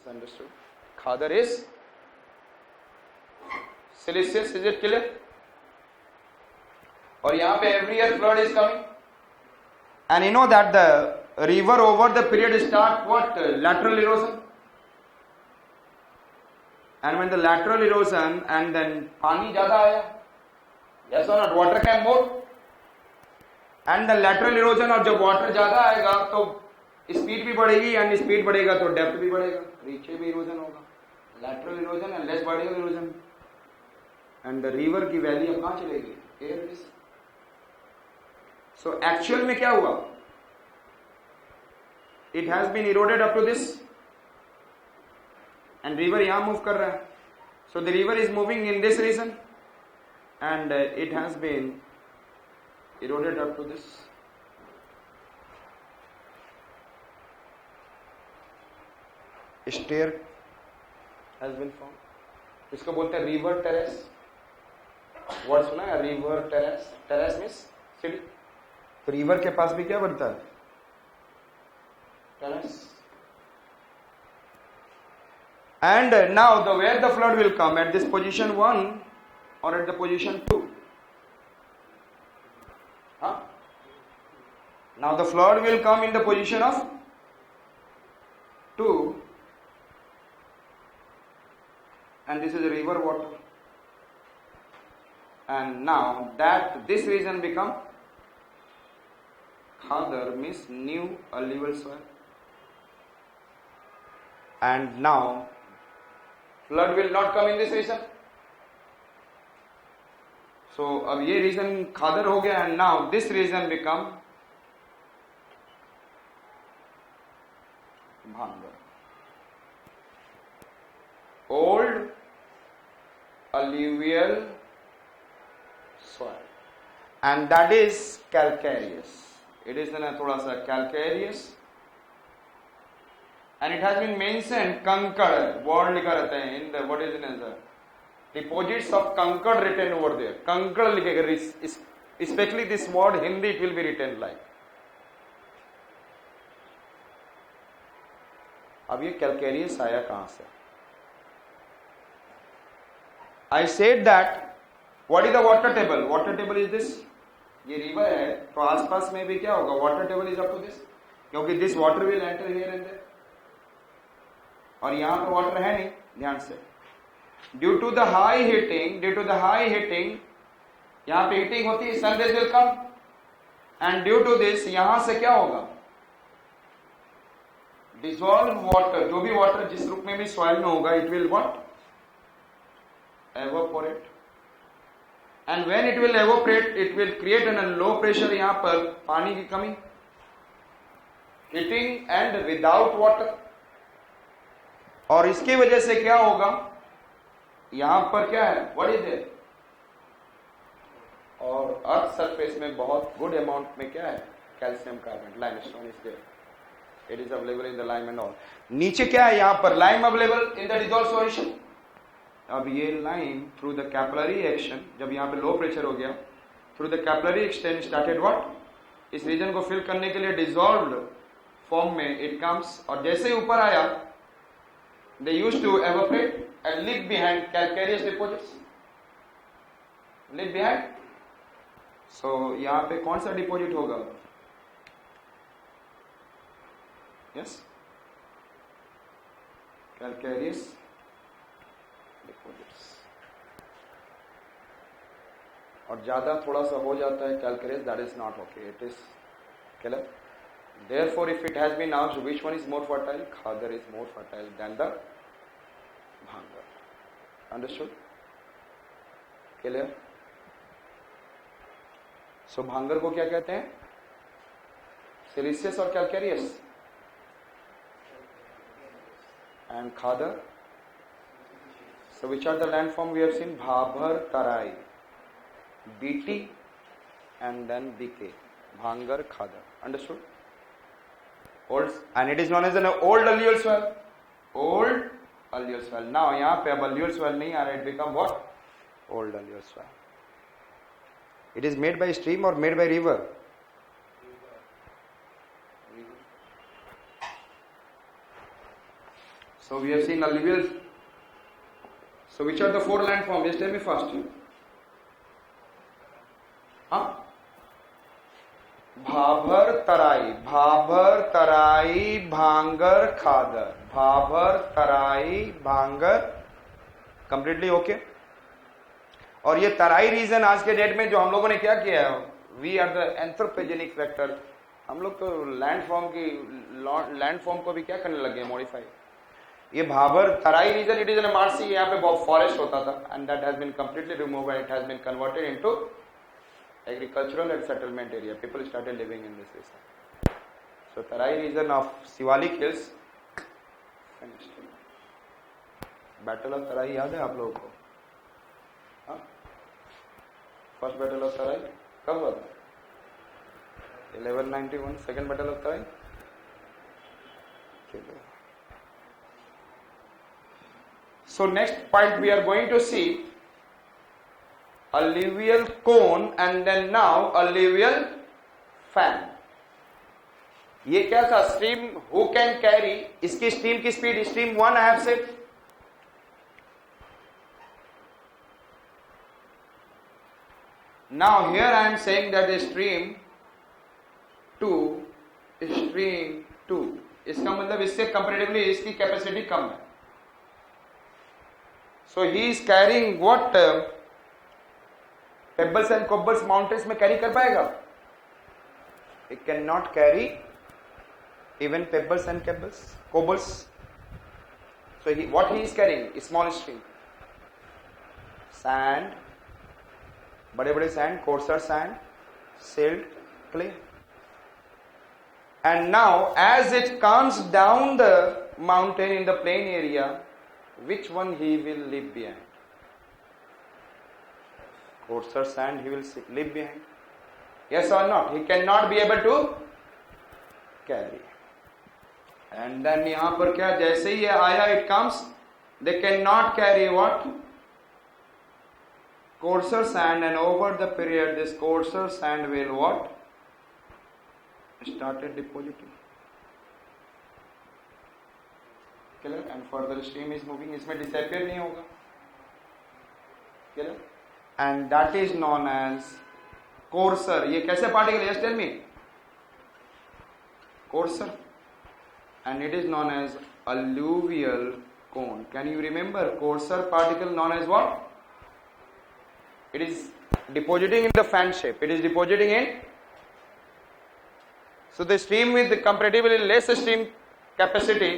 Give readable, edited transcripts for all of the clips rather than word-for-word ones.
Is understood? Khadar is siliceous. Is it clear? और यहाँ पे every year flood is coming, and you know that the river over the period start what? Lateral erosion. And when the lateral erosion and then पानी ज़्यादा आया, yes or not? Water came more, and the lateral erosion और जब water ज़्यादा आएगा तो speed भी बढ़ेगी, and स्पीड बढ़ेगा तो डेप्थ भी बढ़ेगा, नीचे भी इरोजन होगा, lateral erosion and less बढ़ेगा erosion, and the river की वैली अब कहाँ चलेगी? Here it is. So actual में क्या हुआ? It has been eroded up to this, and river यहाँ move कर रहा है. So the river is moving in this region, and it has been eroded up to this. Stair has been formed. इसको बोलते हैं river terrace. वर्ड सुना है? river terrace. Terrace means सीढ़ी. तो river के पास भी क्या बनता है? Terrace. And now where the flood will come, at this position 1 or at the position 2? Huh? Now the flood will come in the position of 2, and this is river water, and now that this region become Khadar, means new alluvial soil, and now flood will not come in this region. So अब ये region Khadar हो गया, and now this region become Bhangar. Old alluvial soil, and that is calcareous. It is थोड़ा सा calcareous, and it has been mentioned कंकड़ word लिखा रहता है in the what is in the deposits of कंकड़ written over there. कंकड़ लिखेगा, especially this word Hindi it will be written like. अब ये calcareous आया कहाँ से? I said that what is the water table? Water table is this. ये river है तो आसपास में भी क्या होगा? Water table is up to this, क्योंकि this water will enter here and there. और यहाँ पर वाटर है नहीं, ध्यान से. Due to the high heating, यहाँ पे हीटिंग होती है, sun rays will come, and due to this यहाँ से क्या होगा? डिसॉल्व वाटर, जो भी वाटर जिस रूप में भी सॉइल में होगा, it will what? Evaporate, and when it will evaporate it will create an low pressure, यहाँ पर पानी की कमी, हीटिंग एंड विदाउट वाटर. और इसकी वजह से क्या होगा? यहां पर क्या है? What is it? और अर्थ सरफेस में बहुत गुड अमाउंट में क्या है? Calcium carbonate, limestone is there. It is available in the lime and all. नीचे क्या है? यहां पर lime available in the dissolve solution. अब ये lime through the capillary action, जब यहां पे लो प्रेशर हो गया, through the capillary action started what? इस रीजन को फिल करने के लिए डिसॉल्व्ड फॉर्म में इट कम्स, और जैसे ही ऊपर आया they used to evaporate and leave behind calcareous deposits. Leave behind. So यहाँ पे कौन सा डिपोजिट होगा? Yes, calcareous deposits. और ज्यादा थोड़ा सा हो जाता है calcareous, that is not okay. It is clear. Therefore, if it has been asked which one is more fertile, Khadar is more fertile than the Bhangar. Understood? Clear? So Bhangar को क्या कहते हैं? Siliceous और calcareous. And Khadar? So which are the landform we have seen? Bhabhar, Tarai, BT, and then BK. Bhangar, Khadar. Understood? Old, and it is known as an old alluvial soil. Old alluvial soil. Now यहाँ पे अब alluvial soil नहीं आ रहा, it become what? Old alluvial soil. It is made by stream or made by river? So we have seen alluvial. So which are the four landforms? Just tell me first. Huh? Bhabar तराई, भाभर तराई भांगर खादर, भाभर तराई भांगर, completely okay. और ये तराई reason आज के date में जो हम लोगों ने क्या किया है, we are the anthropogenic factor. हम लोग तो लैंडफॉर्म को भी क्या करने लगे, मॉडिफाई। ये Bhabar Terai region, it is an marshy, यहाँ पे बहुत फॉरेस्ट होता था and that has been completely removed and it has been converted into agricultural and settlement area. People started living in this area. So Tarai region of Sivalik Hills finished. Battle of Tarai याद है आप लोगों को? हाँ? First Battle of Tarai कब हुआ था? 1191. Second Battle of Tarai? So next point we are going to see alluvial cone and then now alluvial fan. ये क्या था? स्ट्रीम who can carry, इसकी स्ट्रीम की speed, stream 1 I have said. Now here I am saying that stream 2, stream 2, इसका मतलब इससे comparatively इसकी capacity कम है. So he is carrying what? Pebbles and cobbles mountains में कैरी कर पाएगा? It can not carry even pebbles and cobbles. So what he is carrying? Small stream, sand, बड़े बड़े sand, coarser sand, silt, clay. And now as it comes down the mountain in the plain area, which one he will leave behind? Coarser sand he will leave behind. Yes or not? He cannot be able to carry. And then यहाँ पर क्या, जैसे ही ये आया, it comes, they cannot carry what? Coarser sand, and over the period this coarser sand will what? Started depositing. Clear? And further stream is moving, इसमें disappear नहीं होगा. Clear? And that is known as coarser. ये कैसे particle? Just tell me. Coarser. And it is known as alluvial cone. Can you remember coarser particle known as what? It is depositing in the fan shape. It is depositing in. So the stream with the comparatively less stream capacity,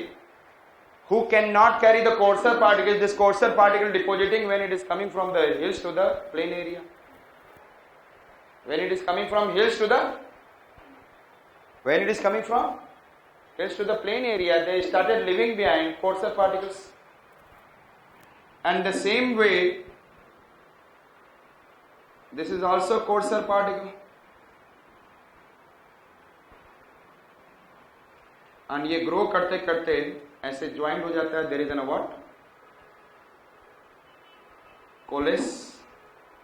who cannot carry the coarser particles, this coarser particle depositing when it is coming from the hills to the plain area. When it is coming from hills to the plain area, they started leaving behind coarser particles. And the same way, this is also coarser particle. And ये grow करते करते ऐसे joint हो जाता है. There is an what? Coalesce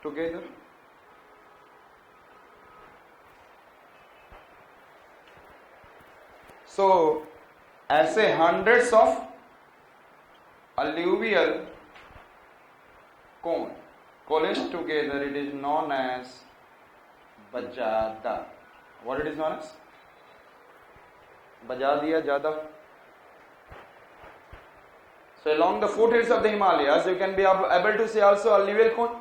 together. So ऐसे hundreds of alluvial cone coalesced together. It is known as bajada. What it is known as? Bajadiya Jada. So along the foothills of the Himalayas, you can be able to see also alluvial cone.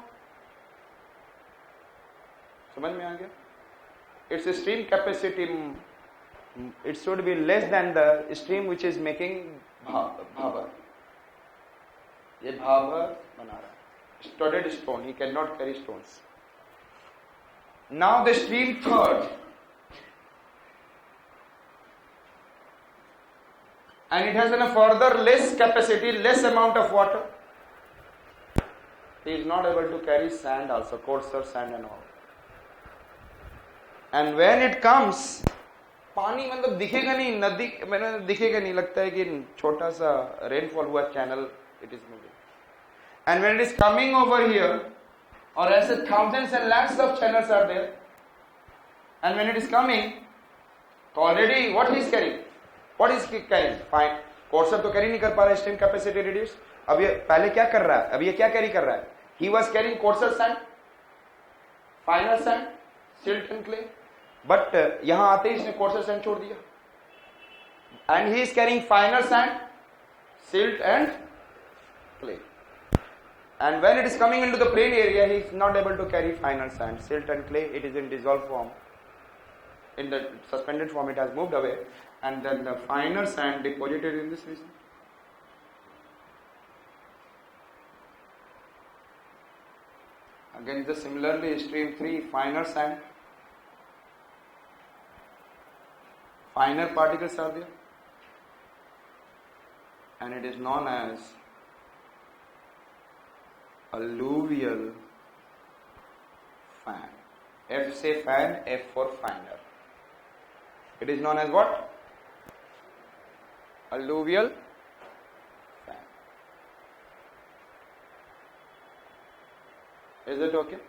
समझ में आ गया? Its stream capacity, it should be less than the stream which is making bhabar. ये bhabar बना रहा है. Studded stone, he cannot carry stones. Now the stream third, and it has a further less capacity, less amount of water. He is not able to carry sand also, coarser sand and all. And when it comes, पानी मतलब दिखेगा नहीं, नदी मैंने दिखेगा नहीं, लगता है कि छोटा सा रेनफॉल हुआ channel, it is moving. And when it is coming over here, or as thousands and lakhs of channels are there, and when it is coming, so already what he is carrying? What is he carrying? Fine. Courser तो carry नहीं कर पा रहा है, stream capacity reduce. अब ये पहले क्या कर रहा है, अब ये क्या कैरी कर रहा है, he was carrying courser sand, final sand, silt and clay, but यहां आते ही इसने कोर्सर सैंड छोड़ दिया, and he is carrying final sand, silt and clay. And when it is coming into the plain area, he is not able to carry final sand, silt and clay. It is in dissolved form. In the suspended form, it has moved away, and then the finer sand deposited in this region. Again, the similarly stream 3, finer sand, finer particles are there. And it is known as alluvial fan. F say fan, F for finer. It is known as what? Alluvial fan. Is it okay?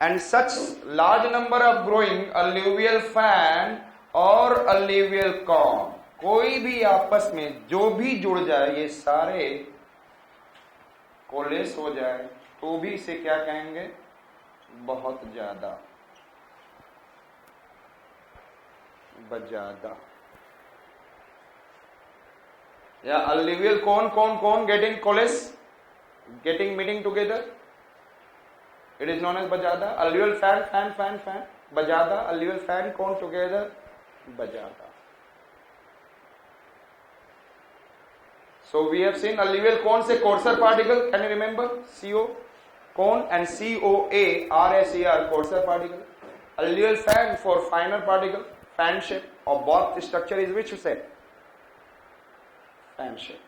And such large number of growing alluvial fan or alluvial cone, कोई भी आपस में जो भी जुड़ जाए, ये सारे कोलेस हो जाए, तो भी इसे क्या कहेंगे, बहुत ज्यादा, बजादा, या alluvial cone getting coalesce, getting meeting together, it is known as bajada. Alluvial fan, bajada, alluvial fan, cone together, bajada. So we have seen alluvial cone से coarser particle, can you remember? CO, cone, and COA, RSER, coarser particle. Alluvial fan for finer particle, fan shape, or both structure is which shape? Fan shape.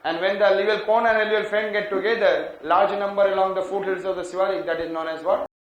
And when the alluvial cone and alluvial fan get together, large number along the foothills of the Shivalik, that is known as what?